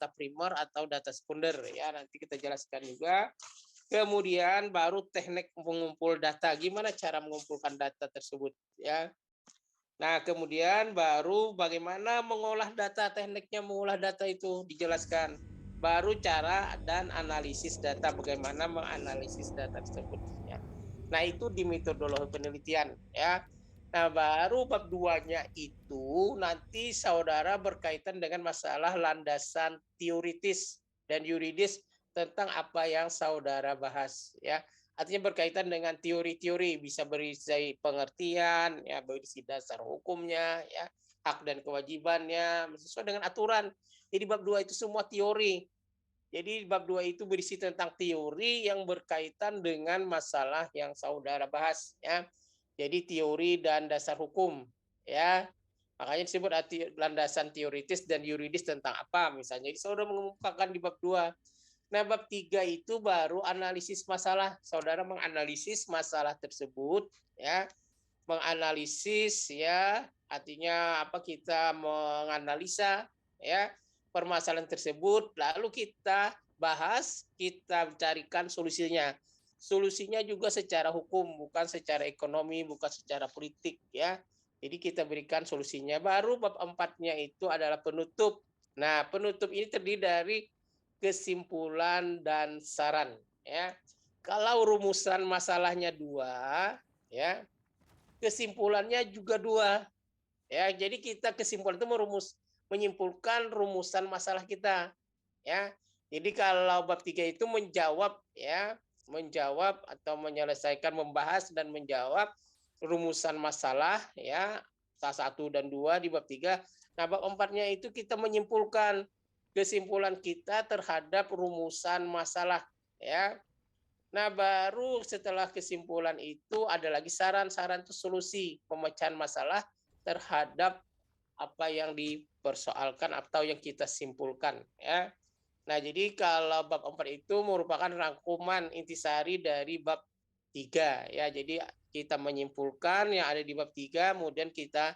data primer atau data sekunder ya, nanti kita jelaskan juga. Kemudian baru teknik mengumpul data, gimana cara mengumpulkan data tersebut ya. Nah, kemudian baru bagaimana mengolah data, tekniknya mengolah data itu dijelaskan. Baru cara dan analisis data, bagaimana menganalisis data tersebut ya. Nah, itu di metodologi penelitian ya. Nah, baru bab 2-nya itu nanti saudara berkaitan dengan masalah landasan teoritis dan yuridis tentang apa yang saudara bahas ya. Artinya berkaitan dengan teori-teori, bisa berisi pengertian, ya berisi dasar hukumnya, ya hak dan kewajibannya sesuai dengan aturan. Jadi bab 2 itu semua teori. Jadi bab 2 itu berisi tentang teori yang berkaitan dengan masalah yang saudara bahas ya. Jadi teori dan dasar hukum ya. Makanya disebut landasan teoritis dan yuridis tentang apa misalnya. Jadi saudara mengemukakan di bab 2. Nah, bab 3 itu baru analisis masalah. Saudara menganalisis masalah tersebut ya. Menganalisis ya, artinya apa, kita menganalisa ya permasalahan tersebut, lalu kita bahas, kita carikan solusinya. Solusinya juga secara hukum, bukan secara ekonomi, bukan secara politik ya. Jadi kita berikan solusinya. Baru bab 4-nya itu adalah penutup. Nah, penutup ini terdiri dari kesimpulan dan saran ya. Kalau rumusan masalahnya 2 ya, kesimpulannya juga 2 ya. Jadi kita kesimpulan itu menyimpulkan rumusan masalah kita ya. Jadi kalau bab 3 itu menjawab ya, menjawab atau menyelesaikan, membahas dan menjawab rumusan masalah ya, salah 1 dan 2 di bab 3. Nah, bab 4-nya itu kita menyimpulkan kesimpulan kita terhadap rumusan masalah ya. Nah, baru setelah kesimpulan itu ada lagi saran-saran itu solusi pemecahan masalah terhadap apa yang dipersoalkan atau yang kita simpulkan ya. Nah, jadi kalau bab 4 itu merupakan rangkuman intisari dari bab 3 ya. Jadi kita menyimpulkan yang ada di bab 3, kemudian kita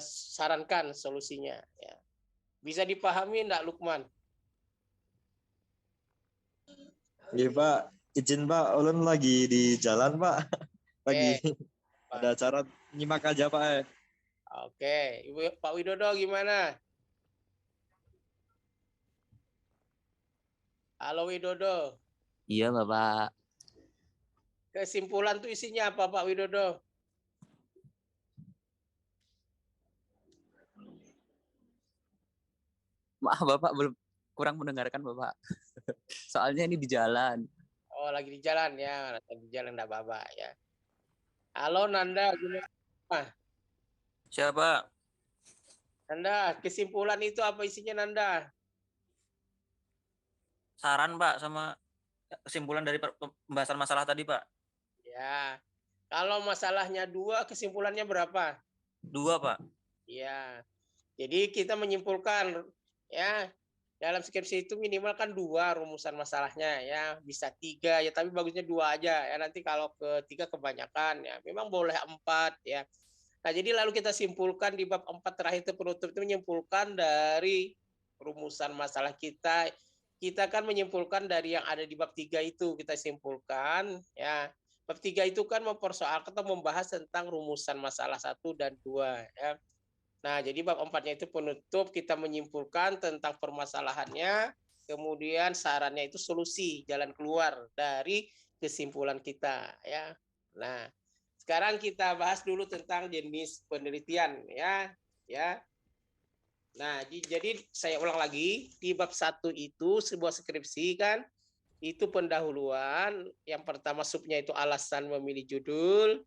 sarankan solusinya ya. Bisa dipahami enggak, Lukman? Iya Pak, izin Pak, ulun lagi di jalan Pak. Lagi ada acara, nyimak aja Pak. Oke, Ibu Pak Widodo gimana? Halo Widodo. Iya Bapak. Kesimpulan tuh isinya apa Pak Widodo? Maaf Bapak, belum, kurang mendengarkan Bapak. Soalnya ini di jalan. Oh, lagi di jalan ya, lagi di jalan enggak apa-apa ya. Halo Nanda, gimana? Siapa? Nanda, kesimpulan itu apa isinya Nanda? Saran Pak sama kesimpulan dari pembahasan masalah tadi Pak. Ya, kalau masalahnya 2, kesimpulannya berapa? 2 Pak. Ya, jadi kita menyimpulkan ya, dalam skripsi itu minimal kan 2 rumusan masalahnya ya, bisa 3 ya, tapi bagusnya 2 aja ya, nanti kalau ke-3 kebanyakan ya, memang boleh 4 ya. Nah, jadi lalu kita simpulkan di bab 4 terakhir itu penutup itu menyimpulkan dari rumusan masalah kita. Kita kan menyimpulkan dari yang ada di bab 3 itu, kita simpulkan ya. Bab 3 itu kan mempersoalkan atau membahas tentang rumusan masalah 1 dan 2 ya. Nah, jadi bab 4-nya itu penutup, kita menyimpulkan tentang permasalahannya, kemudian sarannya itu solusi, jalan keluar dari kesimpulan kita ya. Nah, sekarang kita bahas dulu tentang jenis penelitian ya. Ya. Nah, jadi saya ulang lagi, di bab 1 itu sebuah skripsi kan, itu pendahuluan, yang pertama subnya itu alasan memilih judul,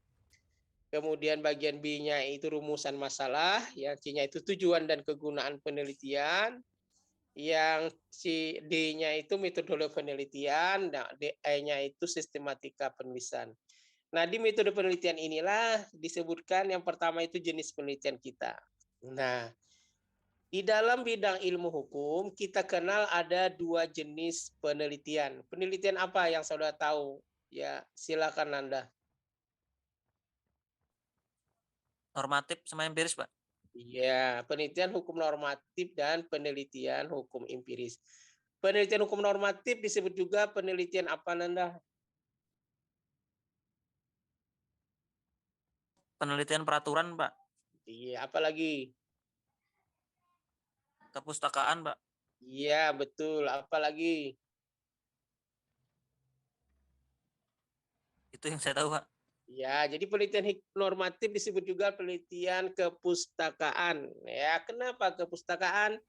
kemudian bagian B-nya itu rumusan masalah, yang C-nya itu tujuan dan kegunaan penelitian, yang D-nya itu metodologi penelitian, nah E-nya itu sistematika penulisan. Nah, di metode penelitian inilah disebutkan yang pertama itu jenis penelitian kita. Nah, di dalam bidang ilmu hukum kita kenal ada 2 jenis penelitian. Penelitian apa yang saudara tahu? Ya, silakan Nanda. Normatif sama empiris Pak. Iya, penelitian hukum normatif dan penelitian hukum empiris. Penelitian hukum normatif disebut juga penelitian apa, Nanda? Penelitian peraturan, Pak. Iya, apalagi? Kepustakaan, Pak. Iya, betul. Apalagi? Itu yang saya tahu, Pak. Ya, jadi penelitian normatif disebut juga penelitian kepustakaan. Ya, kenapa kepustakaan?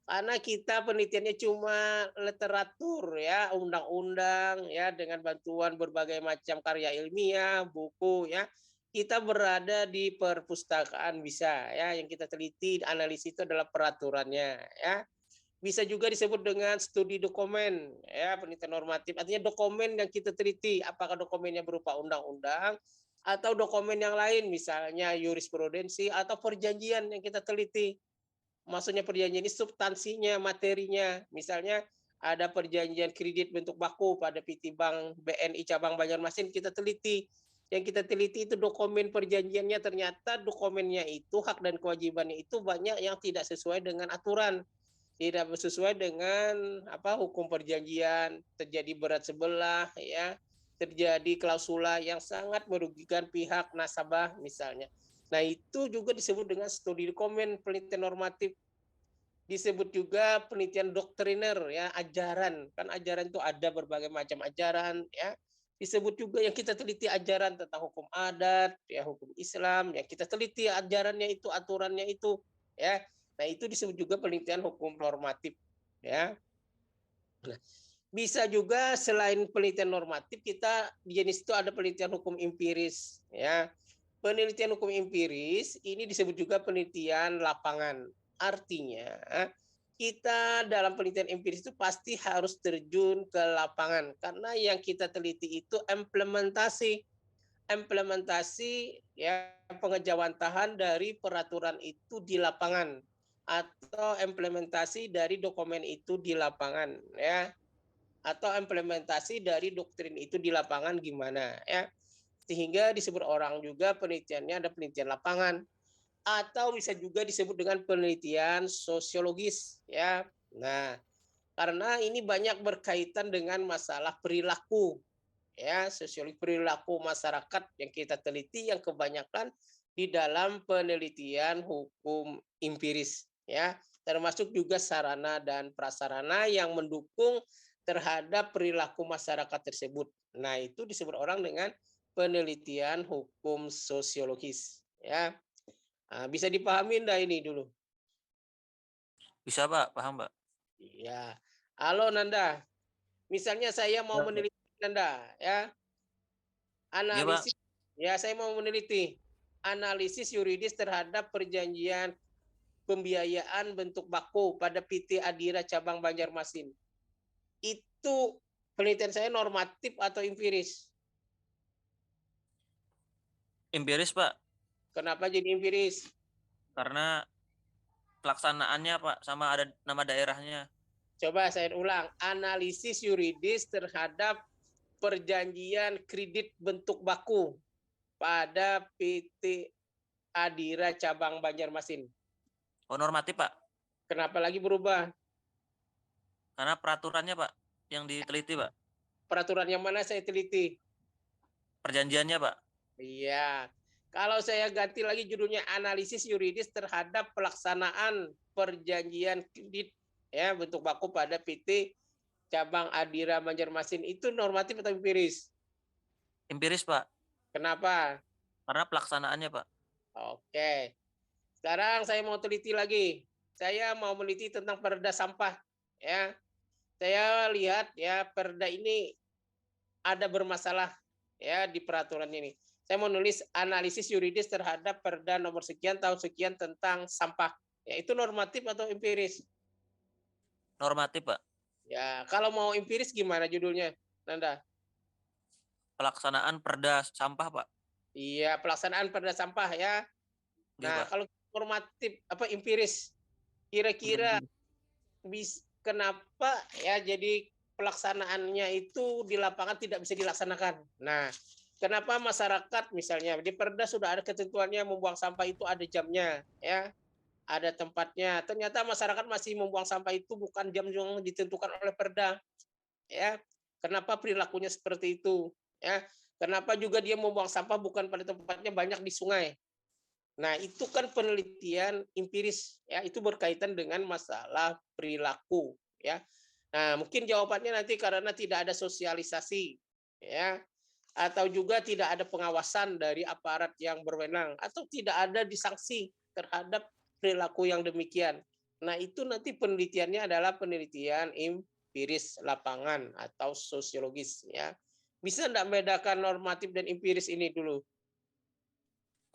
Karena kita penelitiannya cuma literatur ya, undang-undang ya dengan bantuan berbagai macam karya ilmiah, buku ya. Kita berada di perpustakaan bisa ya, yang kita teliti, analisis itu adalah peraturannya ya. Bisa juga disebut dengan studi dokumen ya, penelitian normatif. Artinya dokumen yang kita teliti, apakah dokumennya berupa undang-undang atau dokumen yang lain, misalnya jurisprudensi atau perjanjian yang kita teliti. Maksudnya perjanjian ini substansinya, materinya. Misalnya ada perjanjian kredit bentuk baku pada PT Bank BNI cabang Banjarmasin, kita teliti. Yang kita teliti itu dokumen perjanjiannya, ternyata dokumennya itu hak dan kewajibannya itu banyak yang tidak sesuai dengan aturan, tidak sesuai dengan hukum perjanjian, terjadi berat sebelah ya, terjadi klausula yang sangat merugikan pihak nasabah misalnya. Nah, itu juga disebut dengan studi dokumen penelitian normatif. Disebut juga penelitian doktriner ya, ajaran. Kan ajaran itu ada berbagai macam ajaran ya. Disebut juga yang kita teliti ajaran tentang hukum adat, ya hukum Islam, ya kita teliti ajarannya itu, aturannya itu ya. Nah, itu disebut juga penelitian hukum normatif ya. Nah, bisa juga selain penelitian normatif, kita di jenis itu ada penelitian hukum empiris ya. Penelitian hukum empiris ini disebut juga penelitian lapangan. Artinya kita dalam penelitian empiris itu pasti harus terjun ke lapangan karena yang kita teliti itu implementasi ya, pengejawantahan dari peraturan itu di lapangan atau implementasi dari dokumen itu di lapangan ya, atau implementasi dari doktrin itu di lapangan gimana ya, sehingga disebut orang juga penelitiannya ada penelitian lapangan, atau bisa juga disebut dengan penelitian sosiologis ya. Nah, karena ini banyak berkaitan dengan masalah perilaku ya, sosiologi perilaku masyarakat yang kita teliti, yang kebanyakan di dalam penelitian hukum empiris ya, termasuk juga sarana dan prasarana yang mendukung terhadap perilaku masyarakat tersebut. Nah, itu disebut orang dengan penelitian hukum sosiologis ya. Nah, bisa dipahami enggak ini dulu? Bisa, Pak. Paham, Pak. Iya. Halo Nanda, misalnya saya mau meneliti Nanda ya, Iya, Pak. analisis ya, saya mau meneliti analisis yuridis terhadap perjanjian pembiayaan bentuk baku pada PT Adira cabang Banjarmasin. Itu penelitian saya normatif atau empiris? Empiris, Pak. Kenapa jadi empiris? Karena pelaksanaannya, Pak, sama ada nama daerahnya. Coba saya ulang, analisis yuridis terhadap perjanjian kredit bentuk baku pada PT Adira cabang Banjarmasin. Oh, normatif, Pak. Kenapa lagi berubah? Karena peraturannya, Pak, yang diteliti, Pak. Peraturan yang mana saya teliti? Perjanjiannya, Pak. Iya. Kalau saya ganti lagi judulnya analisis yuridis terhadap pelaksanaan perjanjian kredit ya bentuk baku pada PT cabang Adira Banjarmasin, itu normatif atau empiris? Empiris, Pak. Kenapa? Karena pelaksanaannya, Pak. Oke. Sekarang saya mau teliti lagi. Saya mau meneliti tentang perda sampah ya. Saya lihat ya perda ini ada bermasalah ya di peraturan ini. Saya mau nulis analisis yuridis terhadap perda nomor sekian tahun sekian tentang sampah. Ya, itu normatif atau empiris? Normatif, Pak. Ya, kalau mau empiris gimana judulnya, Nanda? Pelaksanaan perda sampah, Pak. Iya, pelaksanaan perda sampah ya. Iya, Nah, Pak. kalau normatif apa empiris? Kira-kira kenapa ya jadi pelaksanaannya itu di lapangan tidak bisa dilaksanakan? Nah, kenapa masyarakat misalnya di perda sudah ada ketentuannya membuang sampah itu ada jamnya ya. ada tempatnya. Ternyata masyarakat masih membuang sampah itu bukan jam yang ditentukan oleh Perda. Ya, kenapa perilakunya seperti itu? Ya, kenapa juga dia membuang sampah bukan pada tempatnya, banyak di sungai. Nah, itu kan penelitian empiris, ya, itu berkaitan dengan masalah perilaku, ya. Nah, mungkin jawabannya nanti karena tidak ada sosialisasi, ya, atau juga tidak ada pengawasan dari aparat yang berwenang, atau tidak ada disanksi terhadap perilaku yang demikian. Nah, itu nanti penelitiannya adalah penelitian empiris lapangan atau sosiologis, ya. Bisa enggak membedakan normatif dan empiris ini dulu?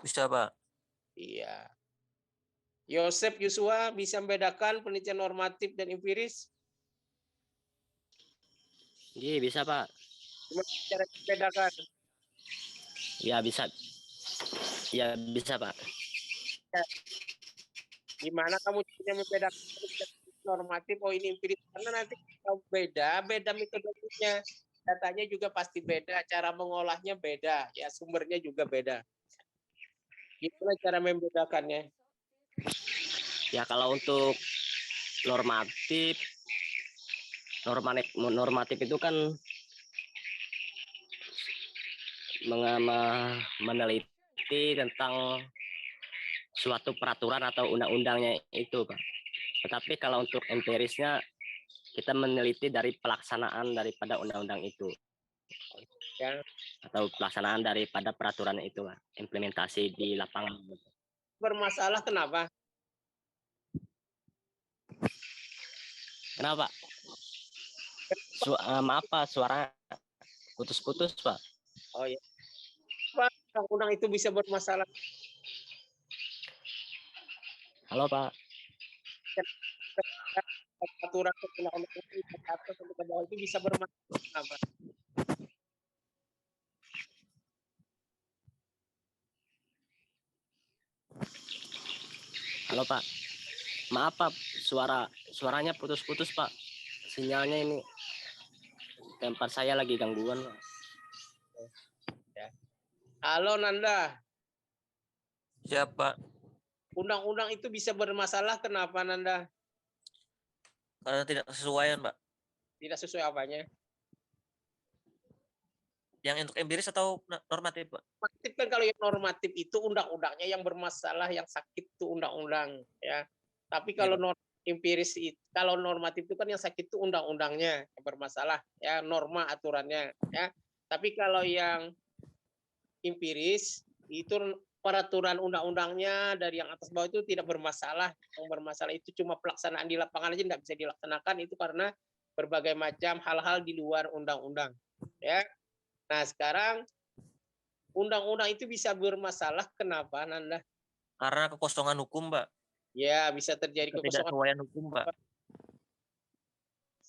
Bisa, Pak. Iya. Yosep Yusua bisa membedakan penelitian normatif dan empiris? Iya bisa Pak. Gimana cara membedakan? Ya bisa. Ya bisa Pak. Ya. Gimana kamu punya membedakan normatif, oh ini empiris? Karena nanti kalau beda metodologinya. Datanya juga pasti beda, cara mengolahnya beda, ya sumbernya juga beda. Gimana cara membedakannya? Ya kalau untuk normatif itu kan meneliti tentang suatu peraturan atau undang-undangnya itu, Pak. Tetapi kalau untuk empirisnya kita meneliti dari pelaksanaan daripada undang-undang itu. Ya. Atau pelaksanaan daripada peraturan itu, Pak. Implementasi di lapangan. Bermasalah kenapa? Kenapa? Maaf Pak, suara putus-putus Pak. Oh ya. Pak, undang-undang itu bisa bermasalah. Halo Pak. Aturan undang-undang itu atas sampai ke bawah itu bisa bermasalah, Pak. Halo Pak. Maaf Pak, suaranya putus-putus Pak. Sinyalnya ini tempat saya lagi gangguan Pak. Halo Nanda. Siapa? Undang-undang itu bisa bermasalah kenapa Nanda? Karena tidak kesesuaian, Pak. Tidak sesuai apanya? Yang untuk empiris atau normatif, Pak? Normatif kan, kalau yang normatif itu undang-undangnya yang bermasalah, yang sakit itu undang-undang, ya. Tapi kalau empiris itu, kalau normatif itu kan yang sakit itu undang-undangnya yang bermasalah, ya, norma aturannya, ya. Tapi kalau yang empiris itu peraturan undang-undangnya dari yang atas bawah itu tidak bermasalah. Yang bermasalah itu cuma pelaksanaan di lapangan aja tidak bisa dilaksanakan, itu karena berbagai macam hal-hal di luar undang-undang, ya. Nah, sekarang undang-undang itu bisa bermasalah kenapa, Nanda? Karena kekosongan hukum, Pak. Ya, bisa terjadi kekosongan ketidaksesuaian hukum, Pak.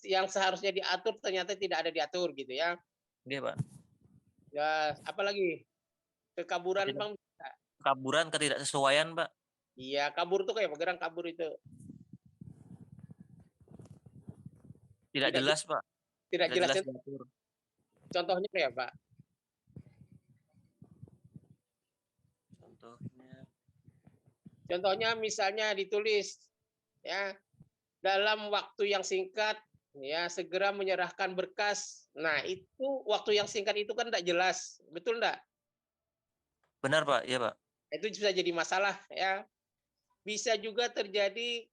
Yang seharusnya diatur ternyata tidak ada diatur gitu ya. Iya, Pak. Ya, apalagi kekaburan, Bang. Kaburan, ketidaksesuaian, Pak. Iya, kabur tuh kayak bergerak kabur itu. Tidak jelas, Pak. Tidak jelas. Diatur. Contohnya kayak Pak. Contohnya misalnya ditulis, ya, dalam waktu yang singkat, ya, segera menyerahkan berkas. Nah, itu waktu yang singkat itu kan tidak jelas, betul enggak? Benar, Pak. Iya, Pak. Itu bisa jadi masalah, ya. Bisa juga terjadi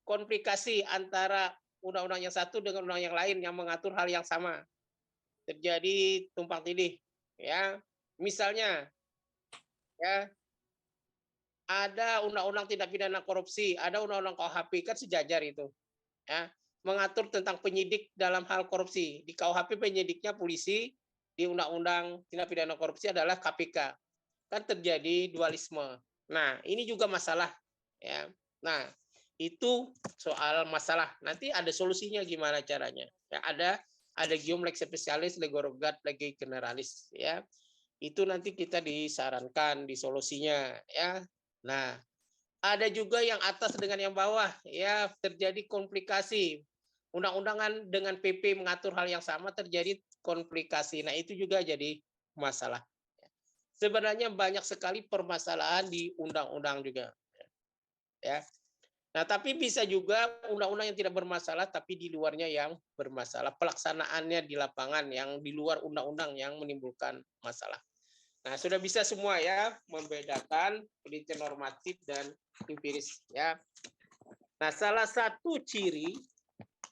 komplikasi antara undang-undang yang satu dengan undang yang lain yang mengatur hal yang sama. Terjadi tumpang tindih, ya. Misalnya, ya, ada undang-undang tindak pidana korupsi, ada undang-undang KUHP, kan sejajar itu, ya, mengatur tentang penyidik dalam hal korupsi. Di KUHP penyidiknya polisi, di undang-undang tindak pidana korupsi adalah KPK. Kan terjadi dualisme. Nah, ini juga masalah, ya. Nah, itu soal masalah. Nanti ada solusinya gimana caranya. Ya, ada gium lex specialis, lege rogat, lege generalis, ya. Itu nanti kita disarankan di solusinya, ya. Nah, ada juga yang atas dengan yang bawah, ya, terjadi komplikasi. Undang-undangan dengan PP mengatur hal yang sama, terjadi komplikasi. Nah, itu juga jadi masalah. Sebenarnya banyak sekali permasalahan di undang-undang juga. Ya. Nah, tapi bisa juga undang-undang yang tidak bermasalah, tapi di luarnya yang bermasalah. Pelaksanaannya di lapangan yang di luar undang-undang yang menimbulkan masalah. Nah, sudah bisa semua ya membedakan penelitian normatif dan empiris ya. Nah, salah satu ciri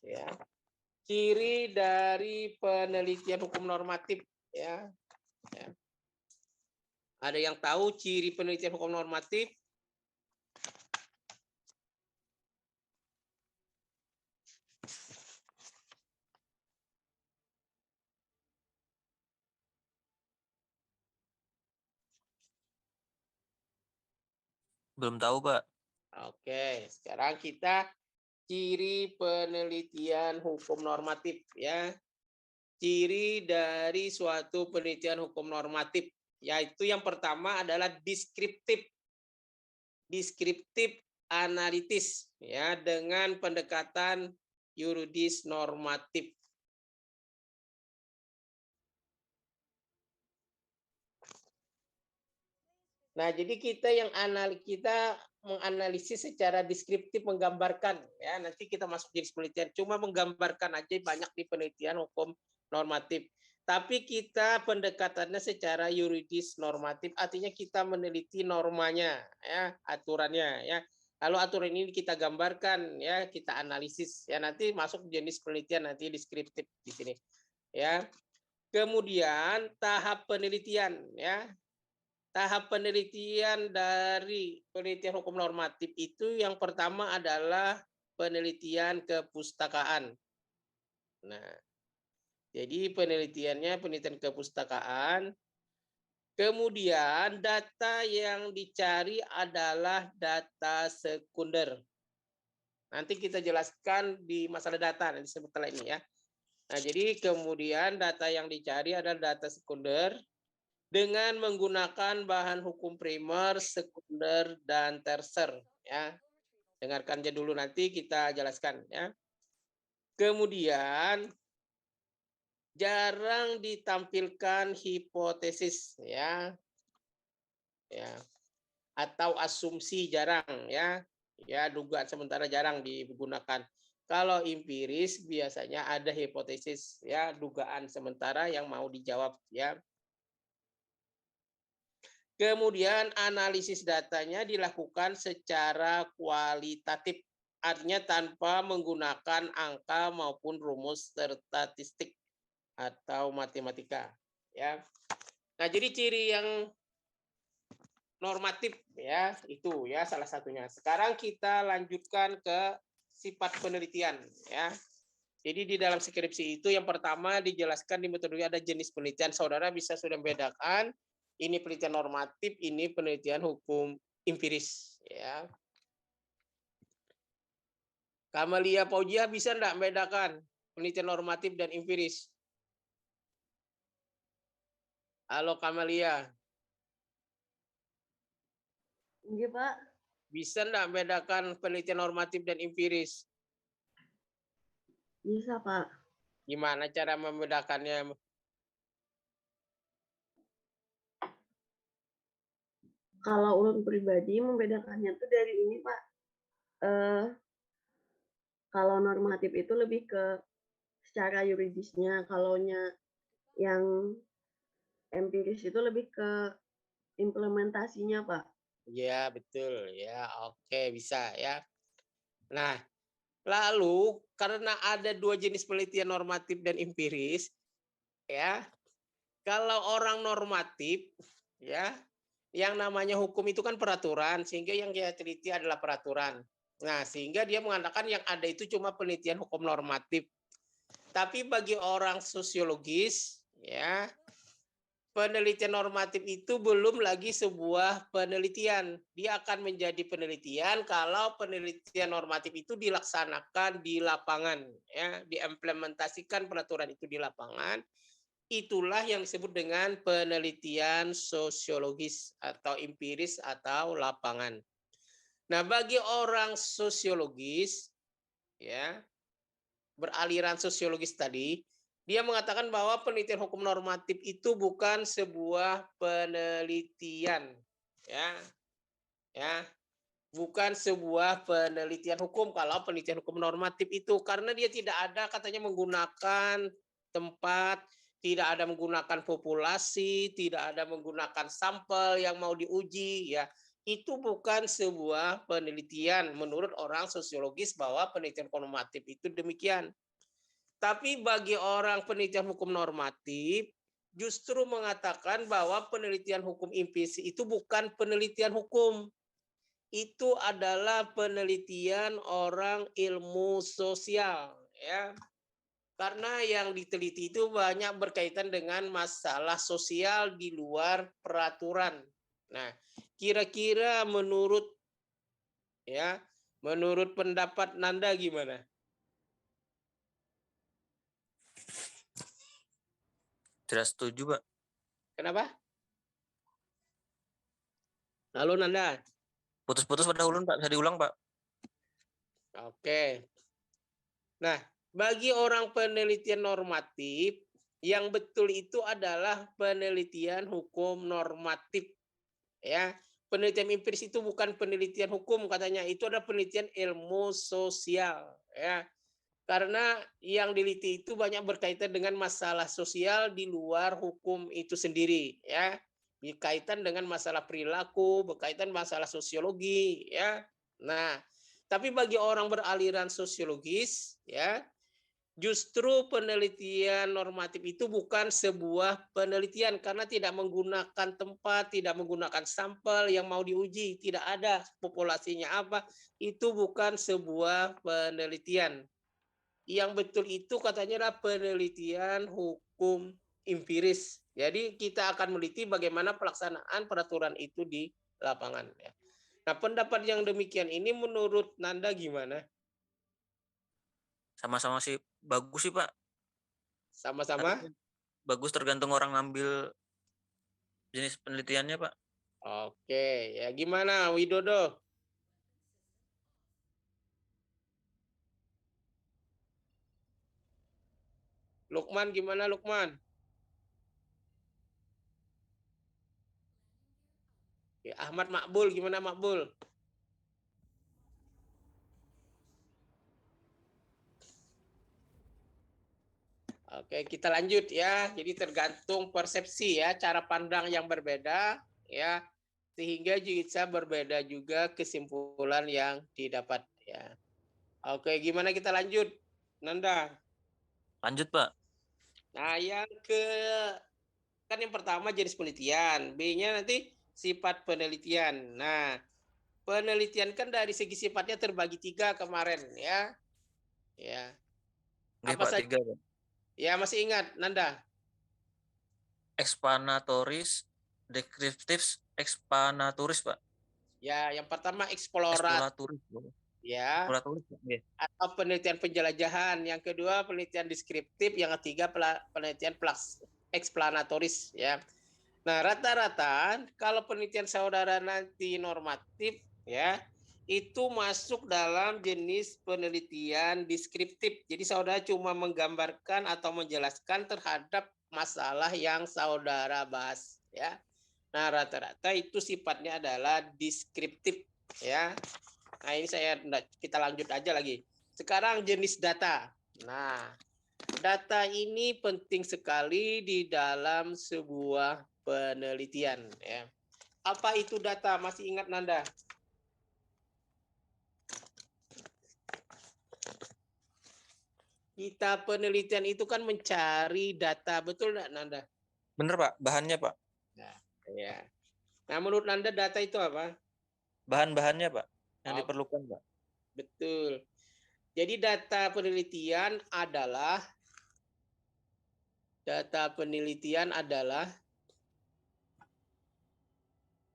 ya, ciri dari penelitian hukum normatif ya. Ada yang tahu ciri penelitian hukum normatif? Belum tahu, Pak. Oke, sekarang kita ciri penelitian hukum normatif ya. Ciri dari suatu penelitian hukum normatif, yaitu yang pertama adalah deskriptif. Deskriptif analitis ya dengan pendekatan yuridis normatif. Nah, jadi kita menganalisis secara deskriptif, menggambarkan ya. Nanti kita masuk jenis penelitian, cuma menggambarkan aja banyak di penelitian hukum normatif. Tapi kita pendekatannya secara yuridis normatif, artinya kita meneliti normanya ya, aturannya ya. Lalu aturan ini kita gambarkan ya, kita analisis ya, nanti masuk jenis penelitian nanti deskriptif di sini ya. Kemudian tahap penelitian ya. Tahap penelitian dari penelitian hukum normatif itu yang pertama adalah penelitian kepustakaan. Nah, jadi penelitian kepustakaan. Kemudian data yang dicari adalah data sekunder. Nanti kita jelaskan di masalah data nanti setelah ini ya. Nah, jadi kemudian data yang dicari adalah data sekunder dengan menggunakan bahan hukum primer, sekunder, dan terser. Ya, dengarkan aja dulu nanti kita jelaskan. Ya. Kemudian jarang ditampilkan hipotesis, ya, atau asumsi jarang, ya, dugaan sementara jarang digunakan. Kalau empiris biasanya ada hipotesis, ya, dugaan sementara yang mau dijawab, ya. Kemudian analisis datanya dilakukan secara kualitatif, artinya tanpa menggunakan angka maupun rumus statistik atau matematika. Ya. Nah, jadi ciri yang normatif ya itu ya salah satunya. Sekarang kita lanjutkan ke sifat penelitian ya. Jadi di dalam skripsi itu yang pertama dijelaskan di metode ada jenis penelitian. Saudara bisa sudah membedakan ini penelitian normatif, ini penelitian hukum empiris ya. Kamalia Paujia bisa enggak membedakan penelitian normatif dan empiris? Halo Kamalia. Iya, Pak. Bisa enggak membedakan penelitian normatif dan empiris? Bisa, Pak. Gimana cara membedakannya? Kalau ulun pribadi membedakannya tuh dari ini, Pak. Kalau normatif itu lebih ke secara yuridisnya, kalaunya yang empiris itu lebih ke implementasinya, Pak. Ya, betul. Ya, oke, bisa ya. Nah, lalu karena ada dua jenis penelitian normatif dan empiris, ya. Kalau orang normatif, ya, yang namanya hukum itu kan peraturan, sehingga yang dia teliti adalah peraturan. Nah, sehingga dia mengatakan yang ada itu cuma penelitian hukum normatif. Tapi bagi orang sosiologis, ya, penelitian normatif itu belum lagi sebuah penelitian. Dia akan menjadi penelitian kalau penelitian normatif itu dilaksanakan di lapangan, ya, diimplementasikan peraturan itu di lapangan. Itulah yang disebut dengan penelitian sosiologis atau empiris atau lapangan. Nah, bagi orang sosiologis, ya, beraliran sosiologis tadi, dia mengatakan bahwa penelitian hukum normatif itu bukan sebuah penelitian, ya, bukan sebuah penelitian hukum kalau penelitian hukum normatif itu, karena dia tidak ada katanya menggunakan tempat, tidak ada menggunakan populasi, tidak ada menggunakan sampel yang mau diuji, ya. Itu bukan sebuah penelitian menurut orang sosiologis bahwa penelitian normatif itu demikian. Tapi bagi orang penelitian hukum normatif justru mengatakan bahwa penelitian hukum empiris itu bukan penelitian hukum, itu adalah penelitian orang ilmu sosial, ya. Karena yang diteliti itu banyak berkaitan dengan masalah sosial di luar peraturan. Nah, kira-kira menurut pendapat Nanda gimana? Tidak setuju, Pak. Kenapa? Halo Nanda. Putus-putus pada ulun, Pak. Bisa diulang, Pak. Oke. Nah, bagi orang penelitian normatif, yang betul itu adalah penelitian hukum normatif. Ya, penelitian empiris itu bukan penelitian hukum katanya, itu adalah penelitian ilmu sosial. Ya, karena yang diliti itu banyak berkaitan dengan masalah sosial di luar hukum itu sendiri. Ya, berkaitan dengan masalah perilaku, berkaitan masalah sosiologi. Ya, nah. Tapi bagi orang beraliran sosiologis, ya, justru penelitian normatif itu bukan sebuah penelitian karena tidak menggunakan tempat, tidak menggunakan sampel yang mau diuji, tidak ada populasinya apa, itu bukan sebuah penelitian. Yang betul itu katanya adalah penelitian hukum empiris. Jadi kita akan meneliti bagaimana pelaksanaan peraturan itu di lapangan. Nah, pendapat yang demikian ini menurut Nanda gimana? Sama-sama sih bagus sih, Pak. Sama-sama? Tapi bagus tergantung orang ngambil jenis penelitiannya, Pak. Oke, ya gimana Widodo? Lukman gimana Lukman? Ya, Ahmad Makbul gimana Makbul? Oke, kita lanjut ya. Jadi tergantung persepsi ya, cara pandang yang berbeda ya, sehingga bisa berbeda juga kesimpulan yang didapat ya. Oke, gimana kita lanjut, Nanda? Lanjut, Pak. Nah, kan yang pertama jenis penelitian, B-nya nanti sifat penelitian. Nah, penelitian kan dari segi sifatnya terbagi 3 kemarin ya. Ya. Oke, Apa Pak. saja? 3, Pak. Ya, masih ingat, Nanda? Explanatoris, descriptive, explanatoris, Pak. Ya, yang pertama eksplorat Exploratoris. ya, Exploratoris, Pak. Oke. atau penelitian penjelajahan. Yang kedua penelitian deskriptif, yang ketiga penelitian eksplanatoris ya. Nah, rata-rata kalau penelitian saudara nanti normatif ya, itu masuk dalam jenis penelitian deskriptif. Jadi saudara cuma menggambarkan atau menjelaskan terhadap masalah yang saudara bahas ya. Nah, rata-rata itu sifatnya adalah deskriptif ya. Nah, ini kita lanjut aja lagi. Sekarang jenis data. Nah, data ini penting sekali di dalam sebuah penelitian ya. Apa itu data? Masih ingat Nanda? Kita penelitian itu kan mencari data, betul nggak Nanda? Bener, Pak. Bahannya, Pak. Nah, ya. Nah, menurut Nanda data itu apa? Bahan-bahannya, Pak. Yang diperlukan, Pak. Betul. Jadi data penelitian adalah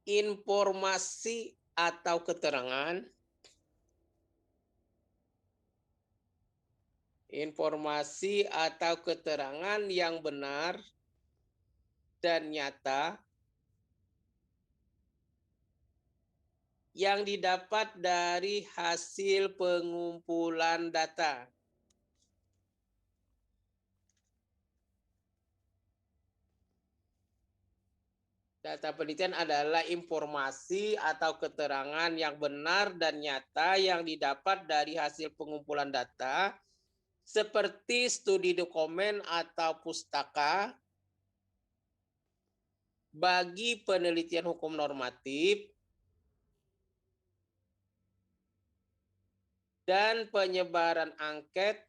informasi atau keterangan yang benar dan nyata yang didapat dari hasil pengumpulan data. Data penelitian adalah informasi atau keterangan yang benar dan nyata yang didapat dari hasil pengumpulan data seperti studi dokumen atau pustaka bagi penelitian hukum normatif dan penyebaran angket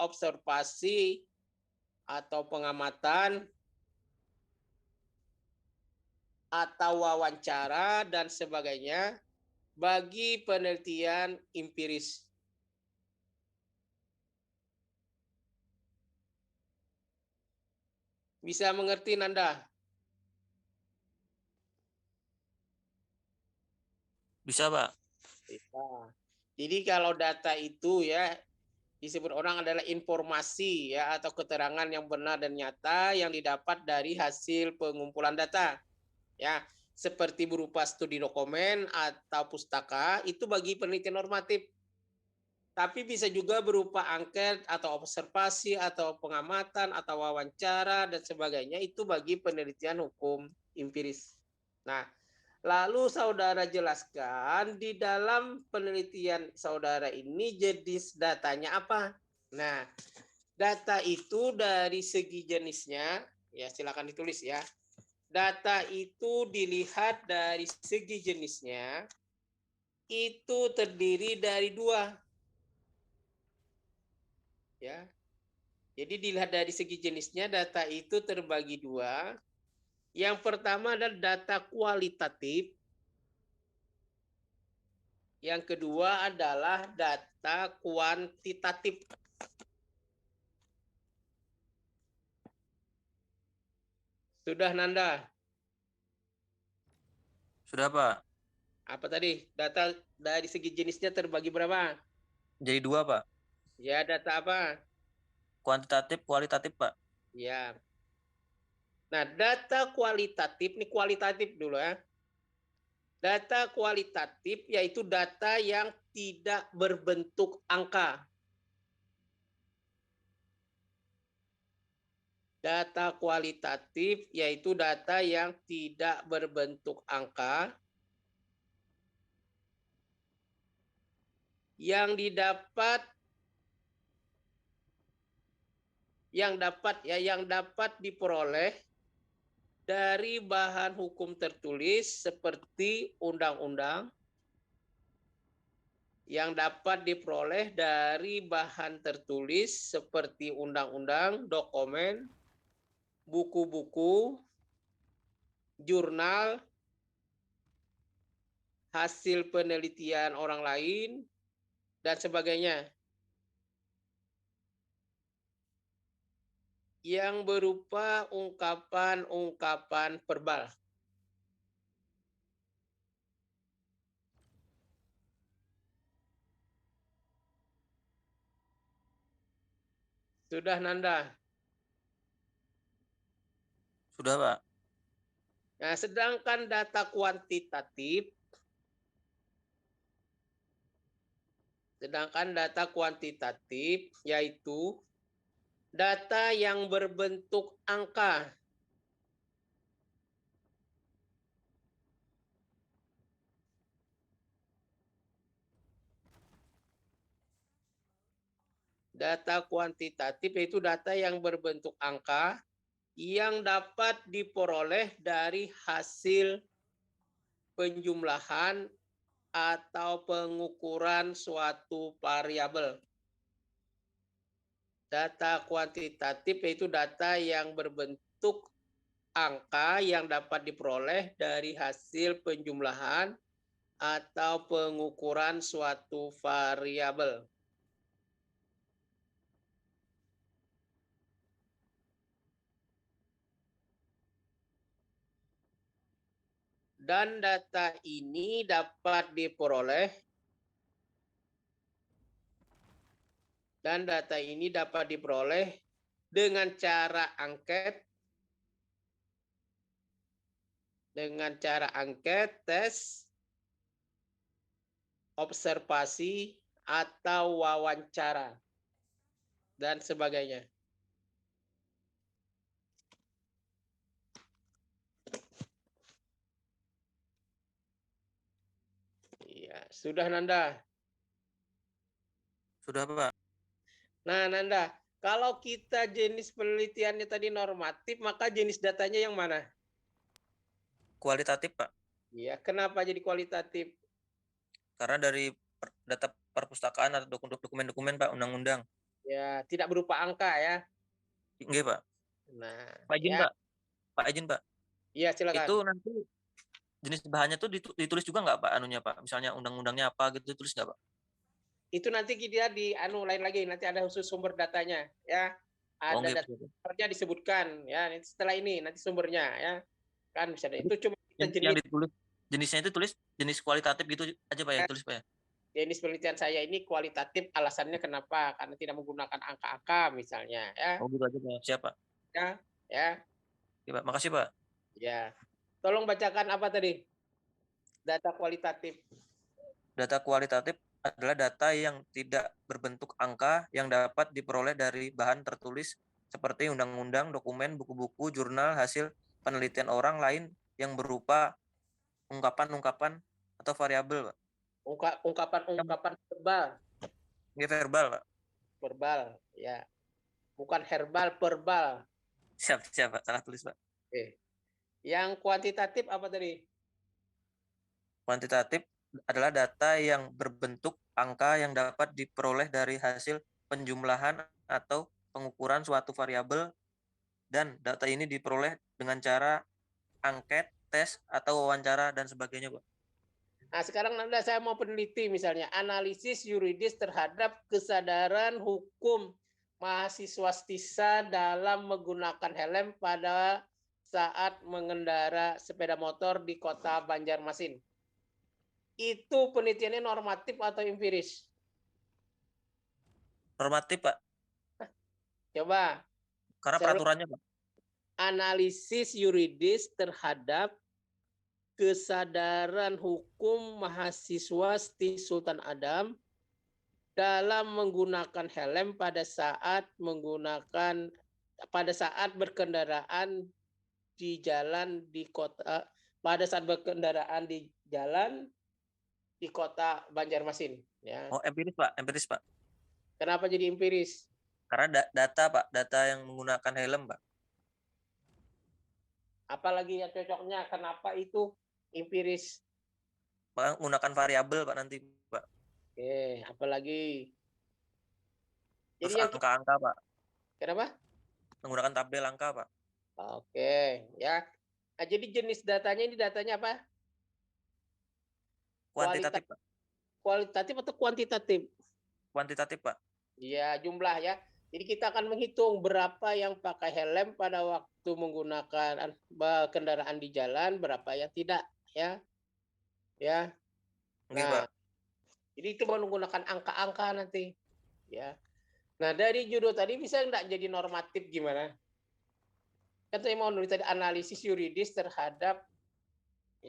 observasi atau pengamatan atau wawancara dan sebagainya bagi penelitian empiris. Bisa mengerti Nanda? Bisa, Pak. Bisa. Jadi kalau data itu ya disebut orang adalah informasi ya atau keterangan yang benar dan nyata yang didapat dari hasil pengumpulan data. Ya, seperti berupa studi dokumen atau pustaka itu bagi penelitian normatif. Tapi bisa juga berupa angket atau observasi atau pengamatan atau wawancara dan sebagainya itu bagi penelitian hukum empiris. Nah, lalu saudara jelaskan di dalam penelitian saudara ini jenis datanya apa? Nah, data itu dari segi jenisnya, ya silakan ditulis ya. Data itu dilihat dari segi jenisnya, itu terdiri dari dua. Ya. Jadi dilihat dari segi jenisnya, data itu terbagi dua. Yang pertama adalah data kualitatif. Yang kedua adalah data kuantitatif. Sudah Nanda? Sudah, Pak. Apa tadi? Data dari segi jenisnya terbagi berapa? Jadi 2, Pak. Ya, data apa? Kuantitatif, kualitatif, Pak. Ya. Nah, data kualitatif, ini kualitatif dulu ya. Data kualitatif yaitu data yang tidak berbentuk angka. Data kualitatif yaitu data yang tidak berbentuk angka yang dapat diperoleh dari bahan hukum tertulis seperti undang-undang, yang dapat diperoleh dari bahan tertulis seperti undang-undang, dokumen, buku-buku, jurnal, hasil penelitian orang lain, dan sebagainya. Yang berupa ungkapan-ungkapan verbal. Sudah Nanda? Sudah, Pak. Nah, sedangkan data kuantitatif yaitu data yang berbentuk angka. Data kuantitatif yaitu data yang berbentuk angka yang dapat diperoleh dari hasil penjumlahan atau pengukuran suatu variabel. Data kuantitatif yaitu data yang berbentuk angka yang dapat diperoleh dari hasil penjumlahan atau pengukuran suatu variabel. Dan data ini dapat diperoleh dengan cara angket, tes, observasi, atau wawancara. dan sebagainya. Iya, sudah Nanda. Sudah Pak. Nah, Nanda, kalau kita jenis penelitiannya tadi normatif, maka jenis datanya yang mana? Kualitatif Pak. Iya, kenapa jadi kualitatif? Karena dari data perpustakaan atau dokumen-dokumen Pak, undang-undang. Ya, tidak berupa angka ya. Enggak Pak. Nah, Pak izin ya. Pak. Pak izin Pak. Iya, silakan. Itu nanti jenis bahannya tuh ditulis juga nggak Pak anunya Pak? Misalnya undang-undangnya apa gitu ditulis nggak Pak? Itu nanti kita di lain lagi, nanti ada khusus sumber datanya ya. Oh, Ada gitu. datanya disebutkan ya. Setelah ini nanti sumbernya ya. Kan bisa itu cuma kita Yang jenis ditulis jenisnya itu tulis jenis kualitatif gitu aja Pak ya, tulis Pak ya. jenis penelitian saya ini kualitatif, alasannya kenapa? Karena tidak menggunakan angka-angka misalnya ya. Oh gitu aja Pak. Siap Pak. Ya. Ya, Pak. Makasih Pak. Ya. Tolong bacakan apa tadi? Data kualitatif. Data kualitatif adalah data yang tidak berbentuk angka yang dapat diperoleh dari bahan tertulis seperti undang-undang, dokumen, buku-buku, jurnal, hasil penelitian orang lain yang berupa ungkapan-ungkapan atau variabel, Pak. Ungkapan-ungkapan verbal. Ini verbal, Pak. Verbal, ya. Bukan herbal, verbal. Siap, Pak. Salah tulis, Pak. Oke. Yang kuantitatif apa tadi? Kuantitatif adalah data yang berbentuk angka yang dapat diperoleh dari hasil penjumlahan atau pengukuran suatu variabel, dan data ini diperoleh dengan cara angket, tes, atau wawancara, dan sebagainya, Pak. Nah, sekarang Nanda saya mau peneliti misalnya analisis yuridis terhadap kesadaran hukum mahasiswa STISA dalam menggunakan helm pada saat mengendara sepeda motor di kota Banjarmasin. Itu penelitiannya normatif atau empiris? Normatif, Pak. Coba. Karena peraturannya, Pak. Analisis yuridis terhadap kesadaran hukum mahasiswa STI Sultan Adam dalam menggunakan helm pada saat berkendaraan di jalan di kota di kota Banjarmasin ya. Oh, empiris, Pak. Empiris, Pak. Kenapa jadi empiris? Karena data, Pak. Data yang menggunakan helm, Pak. Apalagi yang cocoknya, kenapa itu empiris? Menggunakan variabel, Pak, nanti, Pak. Oke, apalagi? Terus angka-angka, Pak. Kenapa? Menggunakan tabel angka, Pak. Oke, ya. Nah, jadi jenis datanya ini datanya apa? Kuantitatif, Pak. Kualitatif atau kuantitatif? Kuantitatif, Pak. Iya, jumlah ya. Jadi kita akan menghitung berapa yang pakai helm pada waktu menggunakan kendaraan di jalan, berapa yang tidak, ya. Ya. Oke, Nah, Pak. jadi itu menggunakan angka-angka nanti, ya. Nah, dari judul tadi bisa enggak jadi normatif gimana? Kan saya mau nulis tadi analisis yuridis terhadap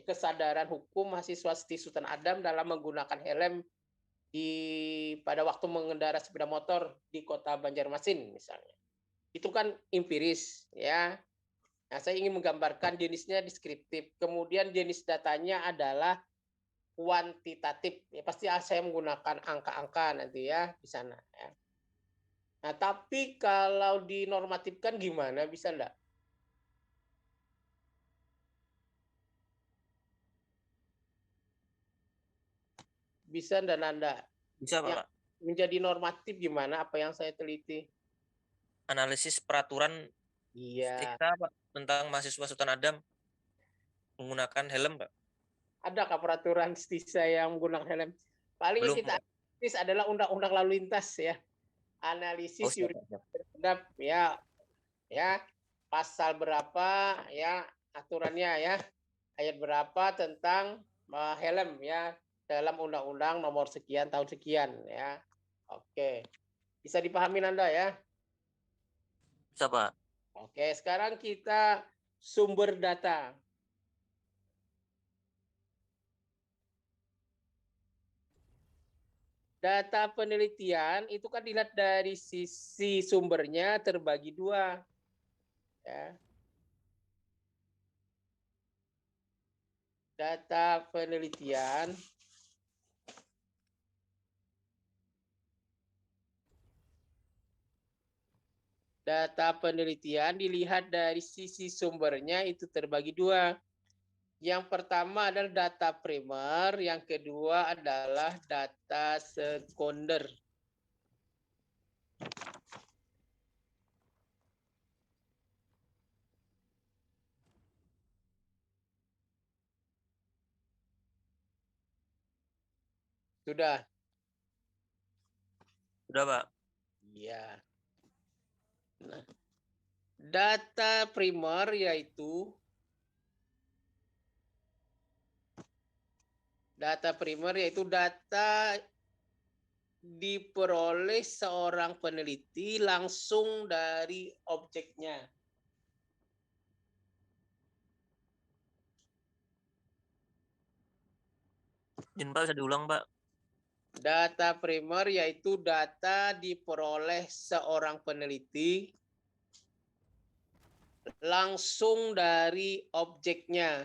kesadaran hukum mahasiswa STI Sultan Adam dalam menggunakan helm pada waktu mengendara sepeda motor di kota Banjarmasin misalnya. Itu kan empiris ya. Nah, saya ingin menggambarkan jenisnya deskriptif. Kemudian jenis datanya adalah kuantitatif. Ya, pasti saya menggunakan angka-angka nanti ya di sana ya. Nah, tapi kalau dinormatifkan gimana? Bisa enggak? Bisa enggak, Nanda? Bisa, Pak. Yang menjadi normatif gimana apa yang saya teliti? Analisis peraturan Iya. STIKA, Pak, tentang mahasiswa Sultan Adam menggunakan helm, Pak. Adakah peraturan STISA yang menggunakan helm? Paling Belum, yang kita Pak. analisis adalah undang-undang lalu lintas ya. Analisis yuridis terhadap ya pasal berapa ya aturannya ya, ayat berapa tentang helm ya dalam undang-undang nomor sekian tahun sekian ya. Oke. Bisa dipahami Anda ya? Bisa, Pak. Oke, sekarang kita sumber data. Data penelitian itu kan dilihat dari sisi sumbernya terbagi dua. Ya. Data penelitian dilihat dari sisi sumbernya itu terbagi dua. Yang pertama adalah data primer, yang kedua adalah data sekunder. Sudah? Sudah, Pak. Iya. Nah, data primer yaitu data diperoleh seorang peneliti langsung dari objeknya. Izin Pak, bisa diulang, Pak. Data primer yaitu data diperoleh seorang peneliti langsung dari objeknya.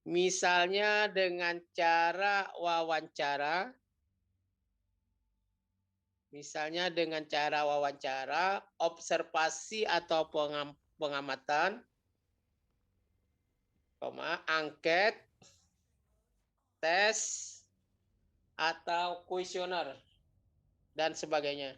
Misalnya dengan cara wawancara, observasi atau pengamatan, angket, tes, atau kuesioner, dan sebagainya.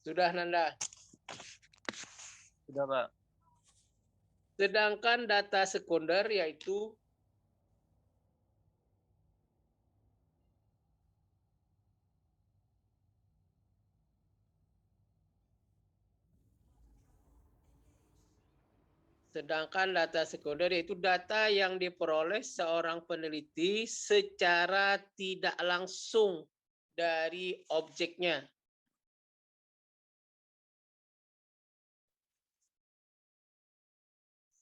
Sudah, Nanda? Sudah, Pak. Sedangkan data sekunder yaitu data yang diperoleh seorang peneliti secara tidak langsung dari objeknya.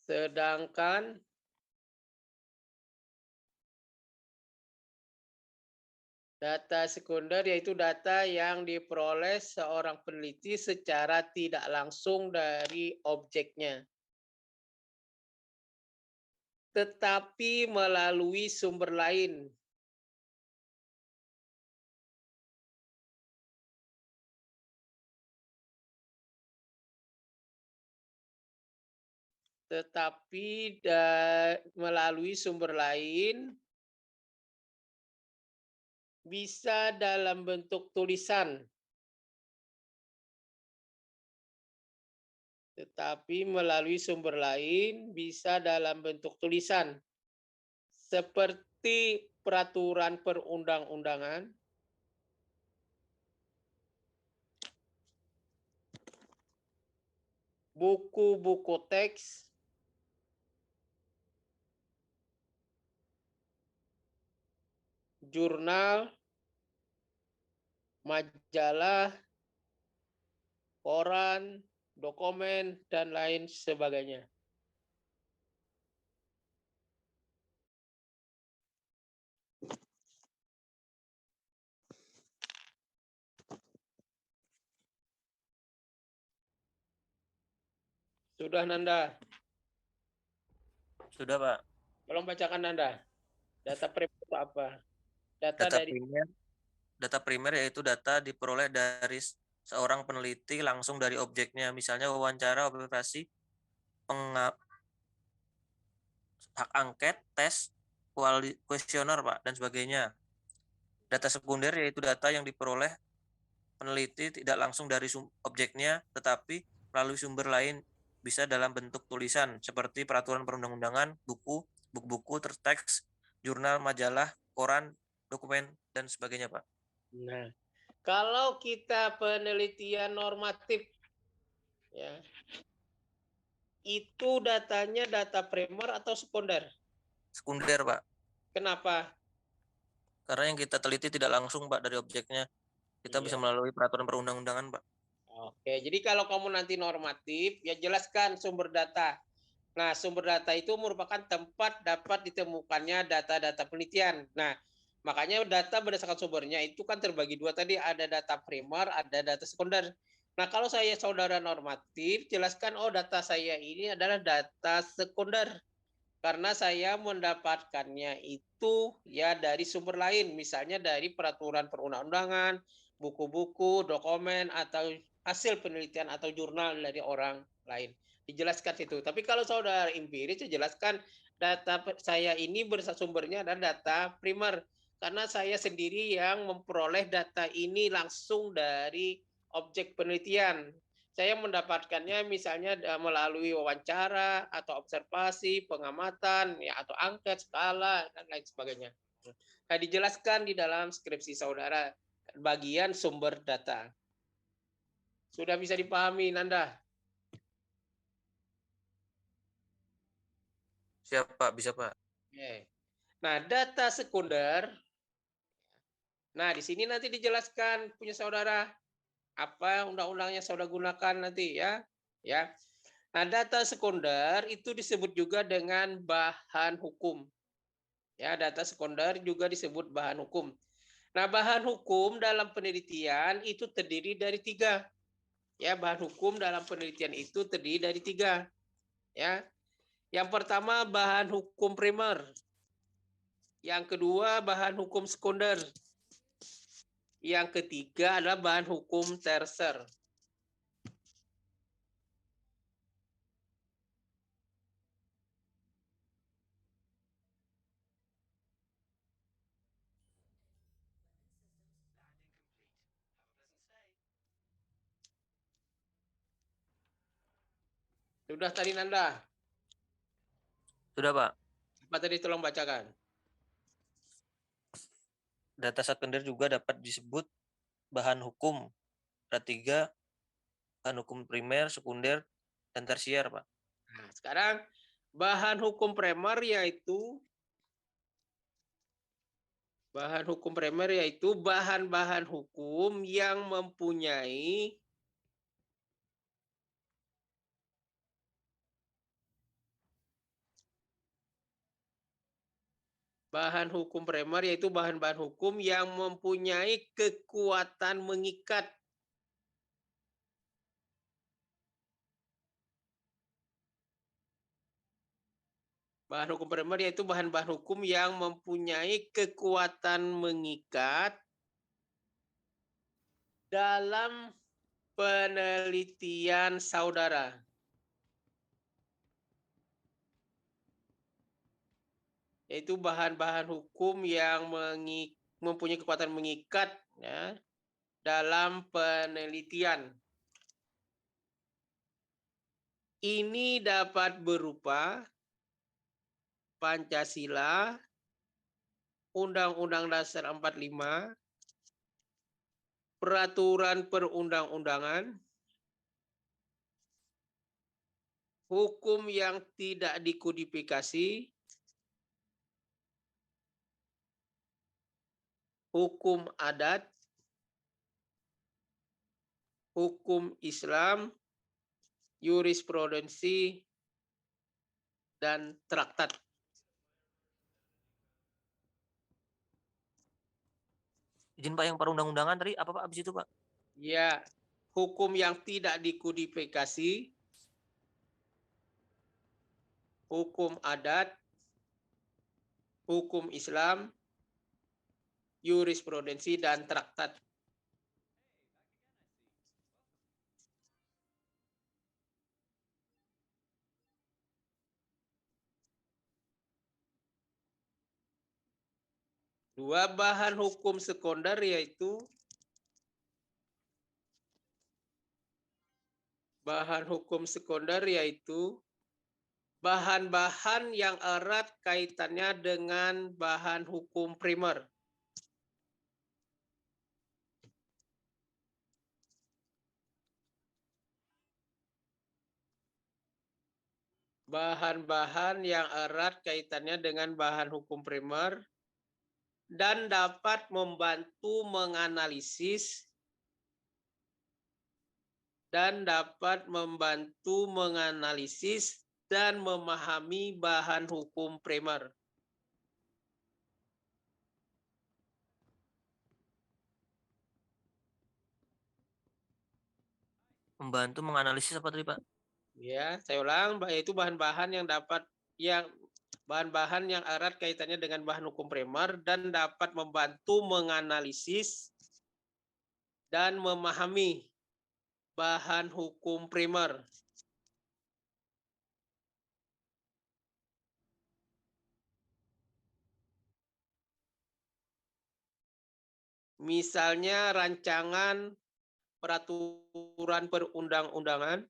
Sedangkan data sekunder yaitu data yang diperoleh seorang peneliti secara tidak langsung dari objeknya, tetapi melalui sumber lain. Melalui sumber lain bisa dalam bentuk tulisan. Seperti peraturan perundang-undangan, buku-buku teks, jurnal, majalah, koran, dokumen, dan lain sebagainya. Sudah, Nanda? Sudah, Pak. Tolong bacakan, Nanda. Data primer itu apa? Data primer yaitu data diperoleh dari seorang peneliti langsung dari objeknya, misalnya wawancara, observasi, hak angket, tes, kuesioner, Pak, dan sebagainya. Data sekunder yaitu data yang diperoleh peneliti tidak langsung dari objeknya, tetapi melalui sumber lain, bisa dalam bentuk tulisan, seperti peraturan perundang-undangan, buku-buku, teks, jurnal, majalah, koran, dokumen, dan sebagainya, Pak. Nah, kalau kita penelitian normatif, ya, itu datanya data primer atau sekunder? Sekunder, Pak. Kenapa? Karena yang kita teliti tidak langsung, Pak, dari objeknya. Kita bisa Iya. melalui peraturan perundang-undangan, Pak. Oke, jadi kalau kamu nanti normatif, ya jelaskan sumber data. Nah, sumber data itu merupakan tempat dapat ditemukannya data-data penelitian. Nah, makanya data berdasarkan sumbernya itu kan terbagi dua tadi, ada data primer, ada data sekunder. Nah, kalau saya saudara normatif, jelaskan, oh data saya ini adalah data sekunder. Karena saya mendapatkannya itu ya dari sumber lain, misalnya dari peraturan perundang-undangan, buku-buku, dokumen, atau hasil penelitian atau jurnal dari orang lain. Dijelaskan itu. Tapi kalau saudara empiris, jelaskan data saya ini bersumbernya adalah data primer. Karena saya sendiri yang memperoleh data ini langsung dari objek penelitian. Saya mendapatkannya misalnya melalui wawancara atau observasi, pengamatan, ya atau angket, skala, dan lain sebagainya. Nah, dijelaskan di dalam skripsi saudara bagian sumber data. Sudah bisa dipahami, Nanda? Siap, Pak. Bisa, Pak. Oke. Nah, data sekunder. Nah, di sini nanti dijelaskan punya saudara apa undang-undangnya saudara gunakan nanti ya. Ya. Nah, data sekunder itu disebut juga dengan bahan hukum. Ya, data sekunder juga disebut bahan hukum. Nah, bahan hukum dalam penelitian itu terdiri dari 3. Ya, bahan hukum dalam penelitian itu terdiri dari 3. Ya. Yang pertama bahan hukum primer. Yang kedua bahan hukum sekunder. Yang ketiga adalah bahan hukum terser. Sudah tadi Nanda? Sudah, Pak. Apa tadi tolong bacakan? Data sekunder juga dapat disebut bahan hukum. Ada 3, bahan hukum primer, sekunder, dan tersier, Pak. Nah, sekarang bahan hukum primer yaitu bahan-bahan hukum yang mempunyai bahan hukum primer yaitu bahan-bahan hukum yang mempunyai kekuatan mengikat. Bahan hukum primer yaitu bahan-bahan hukum yang mempunyai kekuatan mengikat dalam penelitian saudara. Yaitu bahan-bahan hukum yang mempunyai kekuatan mengikat ya, dalam penelitian. Ini dapat berupa Pancasila, Undang-Undang Dasar 45, peraturan perundang-undangan, hukum yang tidak dikodifikasi, hukum adat, hukum Islam, jurisprudensi, dan traktat. Izin, Pak, yang perundang-undangan tadi apa, Pak, abis itu, Pak? Ya, hukum yang tidak dikodifikasi, hukum adat, hukum Islam, jurisprudensi, dan traktat. Dua bahan hukum sekunder yaitu bahan-bahan yang erat kaitannya dengan bahan hukum primer. bahan-bahan yang erat kaitannya dengan bahan hukum primer dan dapat membantu menganalisis dan memahami bahan hukum primer. Membantu menganalisis apa tadi, Pak? Ya, saya ulang, yaitu bahan-bahan yang erat kaitannya dengan bahan hukum primer dan dapat membantu menganalisis dan memahami bahan hukum primer. Misalnya rancangan peraturan perundang-undangan,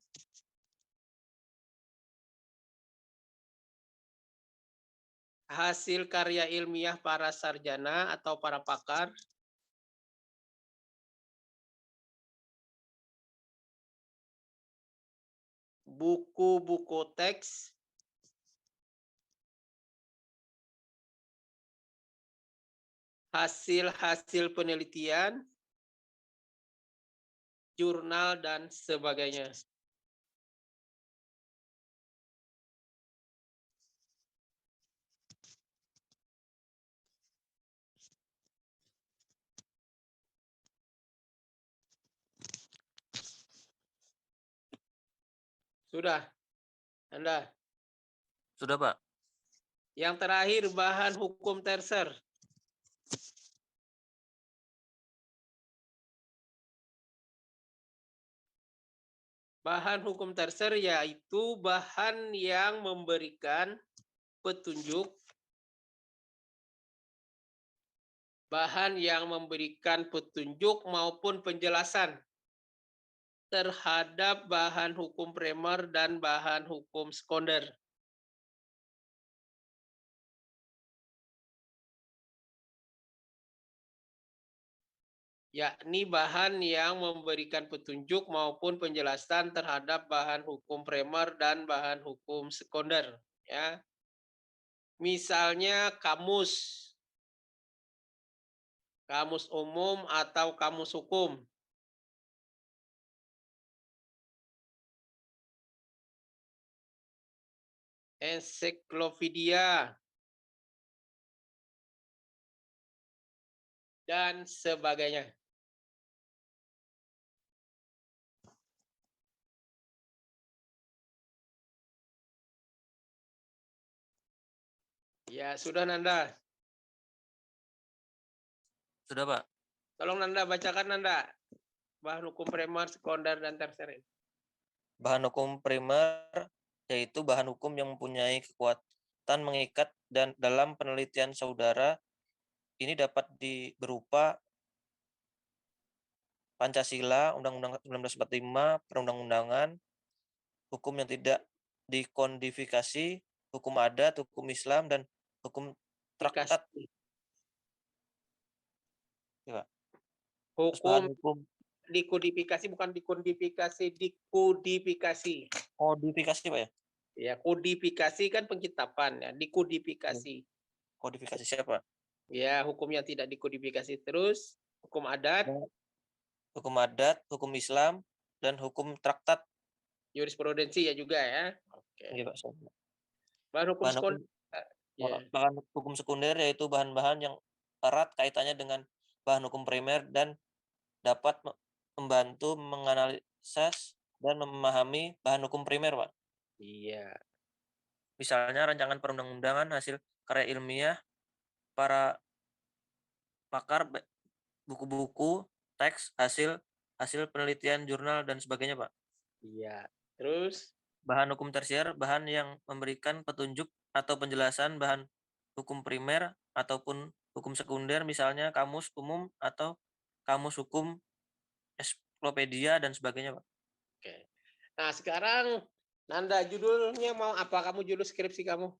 hasil karya ilmiah para sarjana atau para pakar, buku-buku teks, hasil-hasil penelitian, jurnal, dan sebagainya. Sudah, Anda. Sudah, Pak. Yang terakhir, bahan hukum tersier. Bahan hukum tersier yaitu bahan yang memberikan petunjuk, maupun penjelasan terhadap bahan hukum primer dan bahan hukum sekunder. Yakni bahan yang memberikan petunjuk maupun penjelasan terhadap bahan hukum primer dan bahan hukum sekunder. Ya. Misalnya kamus umum atau kamus hukum. Ensiklopedia, dan sebagainya. Ya, sudah Nanda. Sudah, Pak. Tolong Nanda bacakan Nanda. Bahan hukum primer, sekunder, dan tersier. Bahan hukum primer yaitu bahan hukum yang mempunyai kekuatan mengikat dan dalam penelitian saudara ini dapat berupa Pancasila, Undang-Undang 1945, perundang-undangan, hukum yang tidak dikodifikasi, hukum adat, hukum Islam, dan hukum traktat. Ya, Hukum dikodifikasi, bukan dikodifikasi, dikodifikasi. Kodifikasi, Pak ya? Ya, kodifikasi kan pengkitapan ya, dikodifikasi. Kodifikasi siapa? Ya, hukum yang tidak dikodifikasi. Terus hukum adat, hukum Islam, dan hukum traktat. Jurisprudensi ya juga ya. Oke. Iya, Pak. Bahan hukum sekunder. Bahan hukum sekunder yaitu bahan-bahan yang erat kaitannya dengan bahan hukum primer dan dapat membantu menganalisis dan memahami bahan hukum primer, Pak. Iya. Misalnya rancangan perundang-undangan, hasil karya ilmiah, para pakar, buku-buku, teks, hasil penelitian, jurnal, dan sebagainya, Pak. Iya. Terus bahan hukum tersier, bahan yang memberikan petunjuk atau penjelasan bahan hukum primer ataupun hukum sekunder, misalnya kamus umum atau kamus hukum, ensiklopedia, dan sebagainya, Pak. Oke. Nah, sekarang Nanda, judulnya mau apa? Kamu judul skripsi kamu?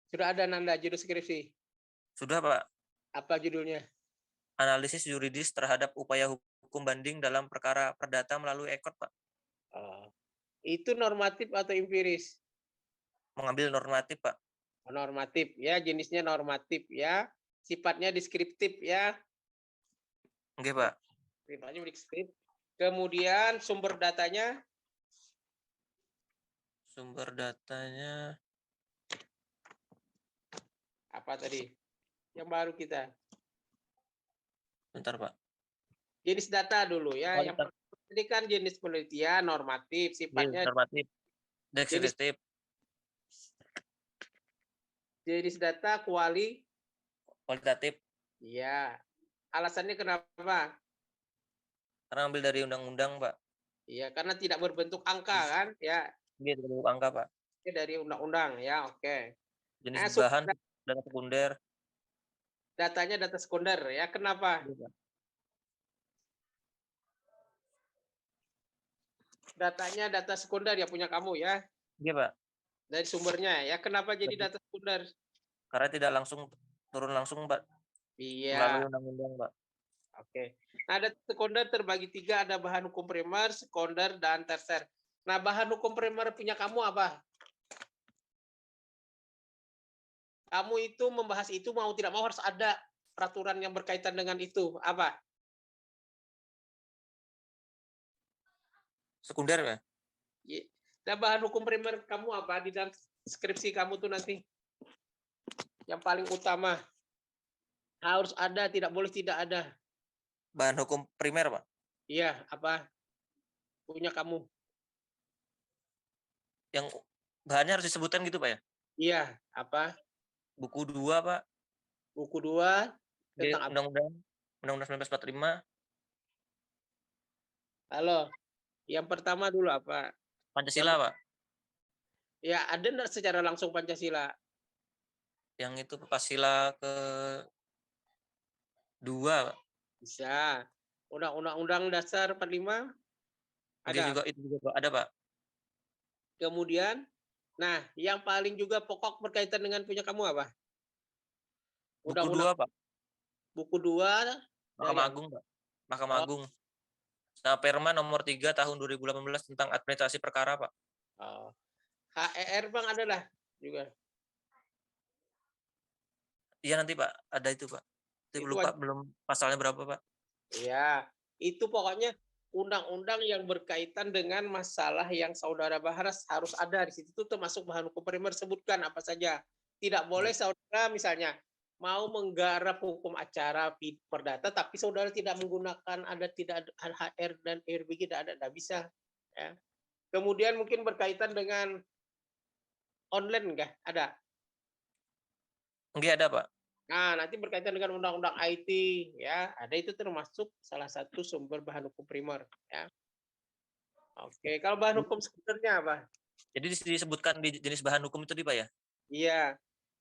Sudah ada Nanda judul skripsi? Sudah, Pak. Apa judulnya? Analisis yuridis terhadap upaya hukum banding dalam perkara perdata melalui ekor, Pak. Itu normatif atau empiris? Mengambil normatif, Pak. Normatif ya, jenisnya normatif ya, sifatnya deskriptif ya. Oke, Pak. Sifatnya deskriptif. Kemudian sumber datanya apa tadi? Yang baru kita. Bentar, Pak. Jenis data dulu ya. Yang Kualitas. tadi kan jenis penelitian normatif, sifatnya Normatif, deskriptif, jenis data kualitatif. Iya. Alasannya kenapa? Karena ambil dari undang-undang, Pak. Iya, karena tidak berbentuk angka kan? Ya, Dia bentuk angka, Pak. ini dari undang-undang ya. Oke. Jenis bahan data sekunder. Datanya data sekunder ya. Kenapa? Datanya data sekunder ya punya kamu ya. Iya, Pak. Dari sumbernya ya. Kenapa jadi data sekunder? Karena tidak langsung turun langsung, Pak. Iya. Melalui undang-undang, Pak. Oke. Nah, data sekunder terbagi 3, ada bahan hukum primer, sekunder, dan tersier. Nah, bahan hukum primer punya kamu apa? Kamu itu membahas itu mau tidak mau harus ada peraturan yang berkaitan dengan itu. Apa? Sekunder, Pak. Nah, bahan hukum primer kamu apa di dalam skripsi kamu tuh nanti? Yang paling utama. Harus ada, tidak boleh tidak ada. Bahan hukum primer, Pak. Iya, apa? Punya kamu. Yang bahannya harus disebutkan gitu, Pak ya? Iya, apa? Buku 2, Pak. Buku 2 tentang apa? Undang-undang 1945. Halo. Yang pertama dulu apa? Pancasila, Pak. Ya, ada enggak secara langsung Pancasila? Yang itu Pancasila ke 2, Pak. Bisa. Undang-undang Dasar 45? Ada. Itu juga, Pak. Ada, Pak. Kemudian, nah, yang paling juga pokok berkaitan dengan punya kamu apa? Buku 2, Pak. Buku 2 Mahkamah Agung, Pak. Mahkamah Agung. Nah, Perma nomor 3 tahun 2018 tentang administrasi perkara, Pak. HER Bang adalah juga. Iya nanti, Pak. Ada itu, Pak. Saya lupa belum pasalnya berapa, Pak. Iya, itu pokoknya undang-undang yang berkaitan dengan masalah yang saudara bahas harus ada di situ, itu termasuk bahan hukum primer, sebutkan apa saja. Tidak boleh saudara misalnya mau menggarap hukum acara perdata tapi saudara tidak menggunakan tidak HR dan ERBG, tidak bisa ya. Kemudian mungkin berkaitan dengan online enggak? Ada? Enggak ada, Pak. Nah, nanti berkaitan dengan undang-undang IT ya, ada, itu termasuk salah satu sumber bahan hukum primer ya. Oke, kalau bahan hukum sekundernya apa? Jadi disebutkan di jenis bahan hukum itu, Pak ya? Iya.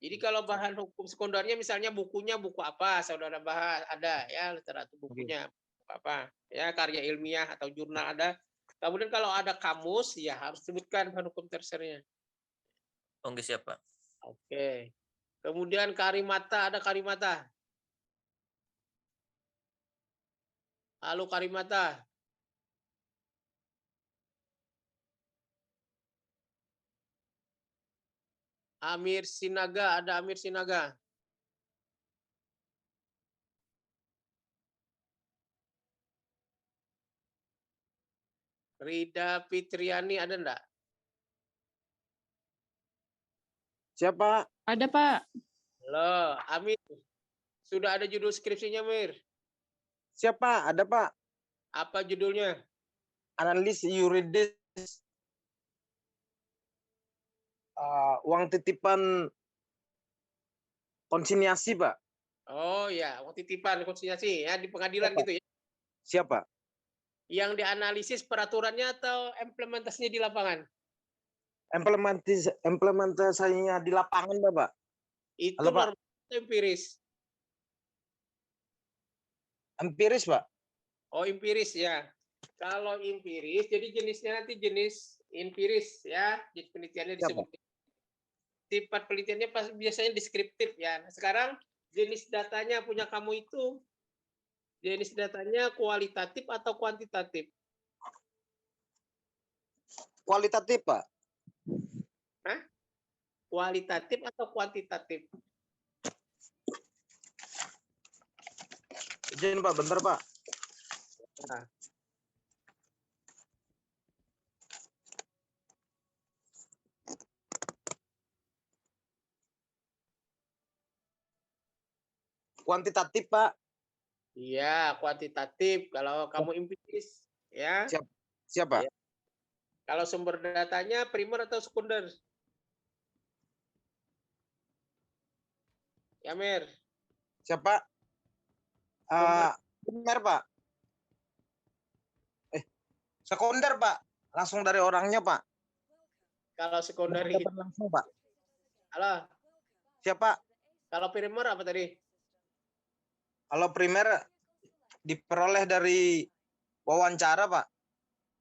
Jadi kalau bahan hukum sekundernya misalnya bukunya buku apa saudara bahas, ada ya, literatur bukunya apa ya, karya ilmiah atau jurnal ada. Kemudian kalau ada kamus ya harus sebutkan bahan hukum tersiernya. Oke, siap, Pak. Oke. Kemudian karimata, ada karimata. Halo karimata. Amir Sinaga, ada Amir Sinaga. Rida Fitriani ada enggak? Siapa? Ada, Pak. Halo, Amir. Sudah ada judul skripsinya, Mir? Siapa? Ada, Pak. Apa judulnya? Analis yuridis uang titipan konsinyasi, Pak. Oh ya, uang titipan konsinyasi ya di pengadilan Siapa? gitu ya. Siapa? Yang dianalisis peraturannya atau implementasinya di lapangan? Implementasinya di lapangan, Bapak. Itu Halo, Pak. normal empiris. Empiris, Pak. Oh, empiris ya. Kalau empiris, jadi jenisnya nanti jenis empiris ya. Jenis penelitiannya disebut. Sifat penelitiannya biasanya deskriptif ya. Nah, sekarang jenis datanya punya kamu itu Jenis datanya kualitatif atau kuantitatif? Kualitatif, Pak. Kualitatif atau kuantitatif? Izin, Pak, bentar, Pak. Nah, Kuantitatif, Pak. iya, kuantitatif. Kalau kamu empiris, ya. Siap. Siapa? Ya. Kalau sumber datanya primer atau sekunder? Ya, Mir. Siapa? Sumber- Primer, Pak. Sekunder, Pak. Langsung dari orangnya, Pak. Kalau sekunder itu, Dapat langsung, Pak. halo. Siapa? Kalau primer apa tadi? Kalau primer diperoleh dari wawancara, Pak.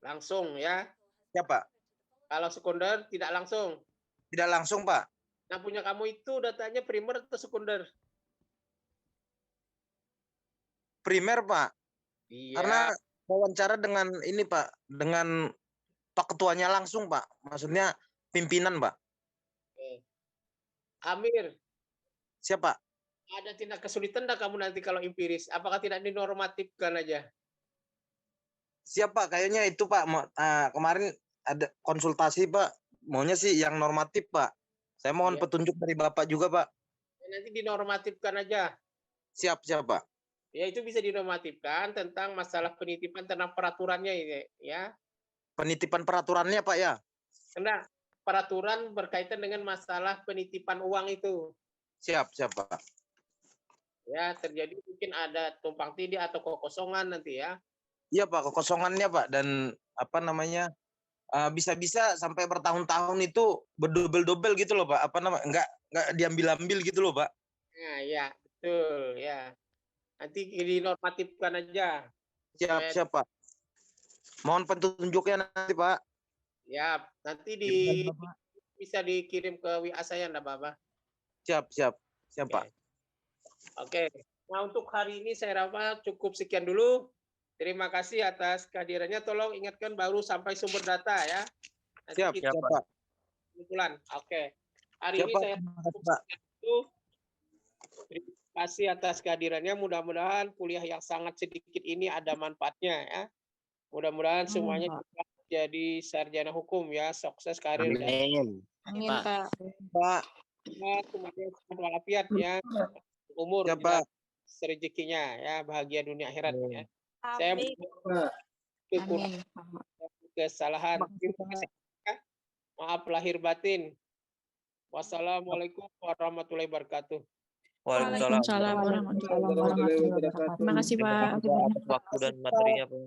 Langsung, ya. Siapa? Kalau sekunder tidak langsung. Tidak langsung, Pak. Nah, punya kamu itu datanya primer atau sekunder? Primer, Pak. Iya. Karena wawancara dengan ini, Pak. Dengan Pak Ketuanya langsung, Pak. Maksudnya pimpinan, Pak. Amir, Siapa? ada tindak kesulitan enggak kamu nanti kalau empiris? Apakah tidak dinormatifkan aja? Siapa? Kayaknya itu, Pak. Kemarin ada konsultasi, Pak. Maunya sih yang normatif, Pak. Saya mohon Iya. petunjuk dari Bapak juga, Pak. Nanti dinormatifkan aja. Siap, Pak. Ya, itu bisa dinormatifkan tentang masalah penitipan tentang peraturannya ini, ya. Penitipan peraturannya, Pak, ya? Karena peraturan berkaitan dengan masalah penitipan uang itu. Siap, Pak. Ya, terjadi mungkin ada tumpang tindih atau kekosongan nanti ya. Iya, Pak, kekosongannya, Pak, dan apa namanya? Bisa-bisa sampai bertahun-tahun itu berdobel-dobel gitu loh, Pak. Apa namanya? Enggak diambil-ambil gitu loh, Pak. Nah, ya, betul, ya. Nanti dinormatifkan aja. Siap, Pak. Mohon petunjuknya nanti, Pak. Ya, nanti bisa dikirim ke WA saya enggak apa-apa. Siap, Pak. Oke. Nah, untuk hari ini saya rasa cukup sekian dulu. Terima kasih atas kehadirannya. Tolong ingatkan baru sampai sumber data ya. Nanti Siap, kita Pak. kumpulan. Oke. Hari Siap, ini Pak. saya Terima kasih, Pak. terima kasih atas kehadirannya. Mudah-mudahan kuliah yang sangat sedikit ini ada manfaatnya ya. Mudah-mudahan semuanya juga jadi sarjana hukum ya, sukses karir dan Amin. Amin, Pak. Pak. Pak. semuanya sehat walafiat ya. Umur Siap, juga Pak. rezekinya ya, bahagia dunia akhirat ya. Amin. Saya syukur Amin. kesalahan. Terima kasih ya. Maaf lahir batin. Wassalamualaikum warahmatullahi wabarakatuh. Waalaikumsalam. Waalaikumsalam warahmatullahi wabarakatuh. Terima kasih, Pak. Terima kasih Pak atas waktu dan materinya, Pak.